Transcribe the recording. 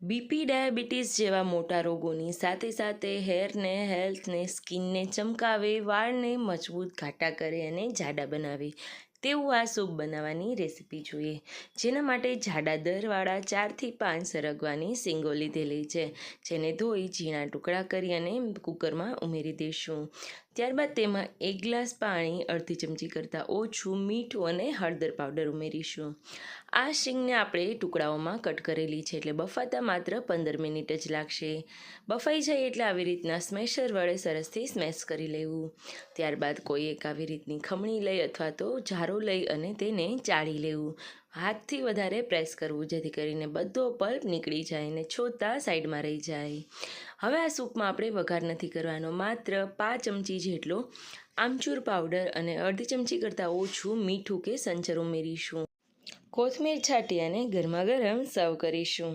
BP, diabetes જેવા મોટા રોગોની સાથે સાથે હેરને, હેલ્થને, સ્કિનને ચમકાવે, વાળને મજબૂત ઘાટા કરે અને જાડા બનાવે તેવું આ સૂપ બનાવવાની રેસીપી જોઈએ. જેના માટે જાડા દરવાળા 4થી 5 સરગવાની શીંગો લીધેલી છે, જેને ધોઈ ઝીણા ટુકડા કરી અને કુકરમાં ઉમેરી દઈશું. ત્યારબાદ તેમાં 1 ગ્લાસ પાણી, અડધી ચમચી કરતાં ઓછું મીઠું અને હળદર પાવડર ઉમેરીશું. આ શીંગને આપણે ટુકડાઓમાં કટ કરેલી છે, એટલે બફાતા માત્ર 15 મિનિટ જ લાગશે. બફાઈ જાય એટલે આવી રીતના સ્મેશર વડે સરસથી સ્મેશ કરી લેવું. ત્યારબાદ કોઈ એક આવી રીતની ખમણી લઈ અથવા તો જારો લઈ અને તેને ચાળી લેવું. હાથથી વધારે પ્રેસ કરવું, જેથી કરીને બધો પલ્પ નીકળી જાય અને છોતા સાઈડમાં રહી જાય. હવે આ સૂપમાં આપણે વઘાર નથી કરવાનો, માત્ર 5 ચમચી જેટલો આમચૂર પાવડર અને અડધી ચમચી કરતાં ઓછું મીઠું કે સંચર ઉમેરીશું. કોથમીર છાંટી અને ગરમા ગરમ સર્વ કરીશું.